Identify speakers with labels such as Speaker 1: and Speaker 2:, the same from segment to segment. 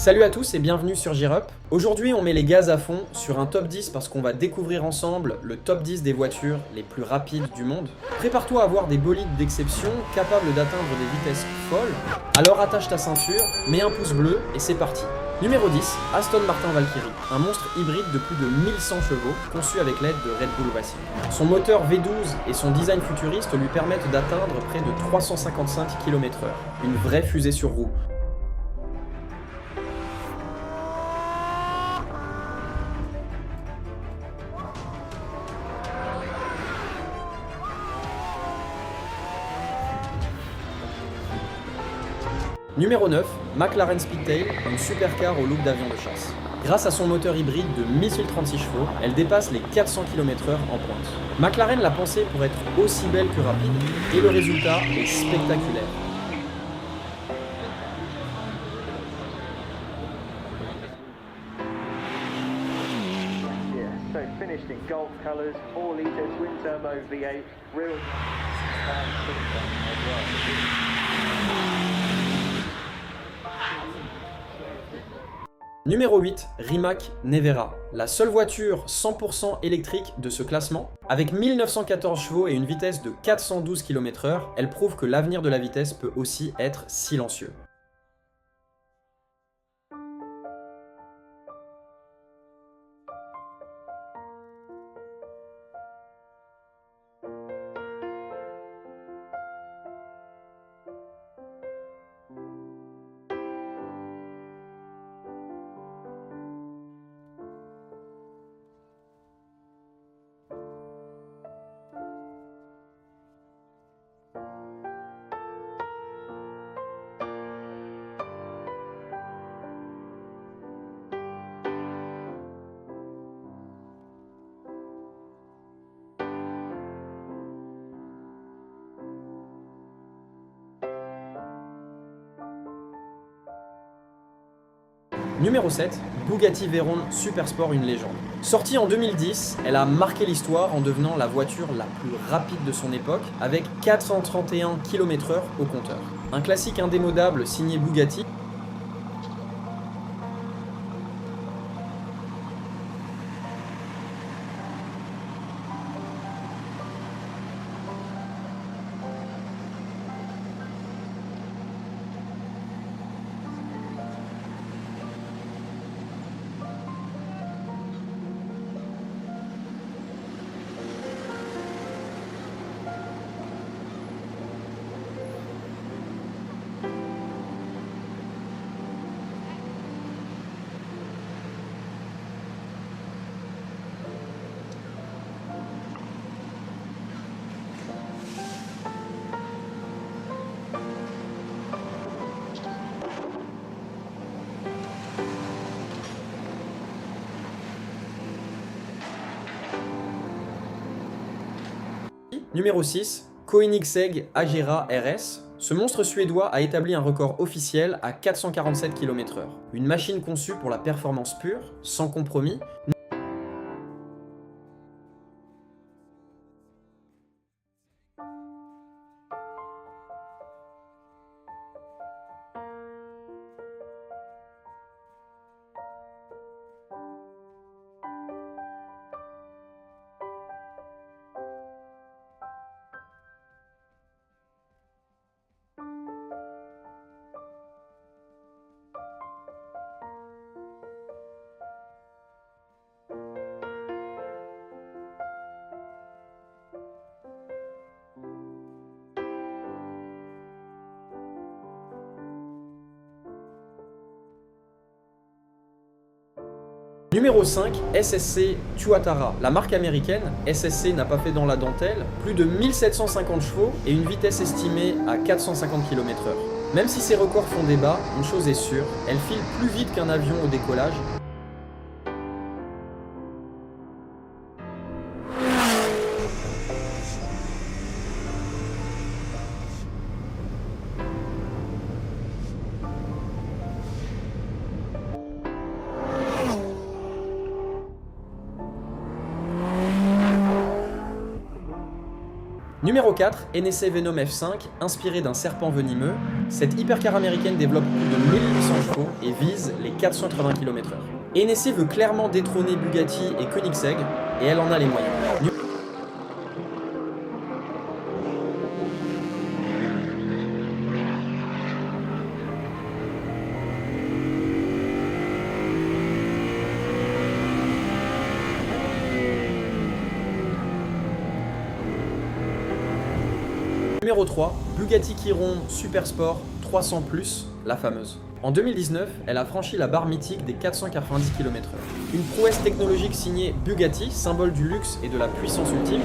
Speaker 1: Salut à tous et bienvenue sur Gearup. Aujourd'hui on met les gaz à fond sur un top 10 parce qu'on va découvrir ensemble le top 10 des voitures les plus rapides du monde. Prépare-toi à avoir des bolides d'exception capables d'atteindre des vitesses folles. Alors attache ta ceinture, mets un pouce bleu et c'est parti. Numéro 10, Aston Martin Valkyrie, un monstre hybride de plus de 1100 chevaux, conçu avec l'aide de Red Bull Racing. Son moteur V12 et son design futuriste lui permettent d'atteindre près de 355 km/h, une vraie fusée sur roue. Numéro 9, McLaren Speedtail, une supercar au look d'avion de chasse. Grâce à son moteur hybride de 1036 chevaux, elle dépasse les 400 km/h en pointe. McLaren l'a pensée pour être aussi belle que rapide, et le résultat est spectaculaire.
Speaker 2: So finished in gold colours, 4 litres, twin turbo V8, real as well.
Speaker 1: Numéro 8, Rimac Nevera, la seule voiture 100% électrique de ce classement. Avec 1914 chevaux et une vitesse de 412 km/h, elle prouve que l'avenir de la vitesse peut aussi être silencieux. Numéro 7, Bugatti Veyron Supersport, une légende. Sortie en 2010, elle a marqué l'histoire en devenant la voiture la plus rapide de son époque, avec 431 km/h au compteur. Un classique indémodable signé Bugatti. Numéro 6, Koenigsegg Agera RS. Ce monstre suédois a établi un record officiel à 447 km/h. Une machine conçue pour la performance pure, sans compromis. Numéro 5, SSC Tuatara. La marque américaine, SSC n'a pas fait dans la dentelle, plus de 1750 chevaux et une vitesse estimée à 450 km/h. Même si ces records font débat, une chose est sûre, elle file plus vite qu'un avion au décollage. Numéro 4, NSA Venom F5, inspiré d'un serpent venimeux. Cette hypercar américaine développe plus de 1800 chevaux et vise les 480 km/h. NSA veut clairement détrôner Bugatti et Koenigsegg, et elle en a les moyens. Numéro 3, Bugatti Chiron Super Sport 300+, la fameuse. En 2019, elle a franchi la barre mythique des 490 km/h. Une prouesse technologique signée Bugatti, symbole du luxe et de la puissance ultime.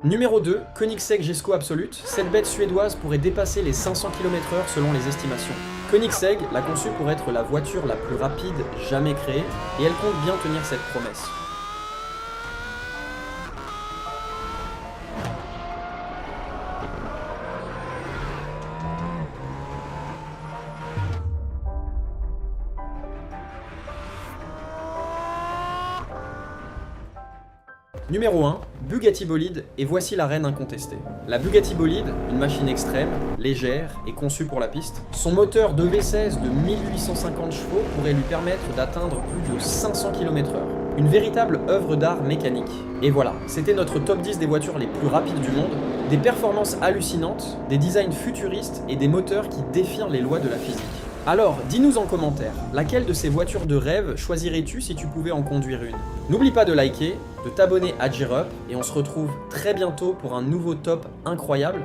Speaker 1: Numéro 2, Koenigsegg Jesko Absolute. Cette bête suédoise pourrait dépasser les 500 km/h selon les estimations. Koenigsegg l'a conçue pour être la voiture la plus rapide jamais créée, et elle compte bien tenir cette promesse. Numéro 1, Bugatti Bolide, et voici la reine incontestée. La Bugatti Bolide, une machine extrême, légère et conçue pour la piste. Son moteur 2V16 de 1850 chevaux pourrait lui permettre d'atteindre plus de 500 km/h. Une véritable œuvre d'art mécanique. Et voilà, c'était notre top 10 des voitures les plus rapides du monde. Des performances hallucinantes, des designs futuristes et des moteurs qui défient les lois de la physique. Alors, dis-nous en commentaire, laquelle de ces voitures de rêve choisirais-tu si tu pouvais en conduire une? N'oublie pas de liker, de t'abonner à Gear Up, et on se retrouve très bientôt pour un nouveau top incroyable.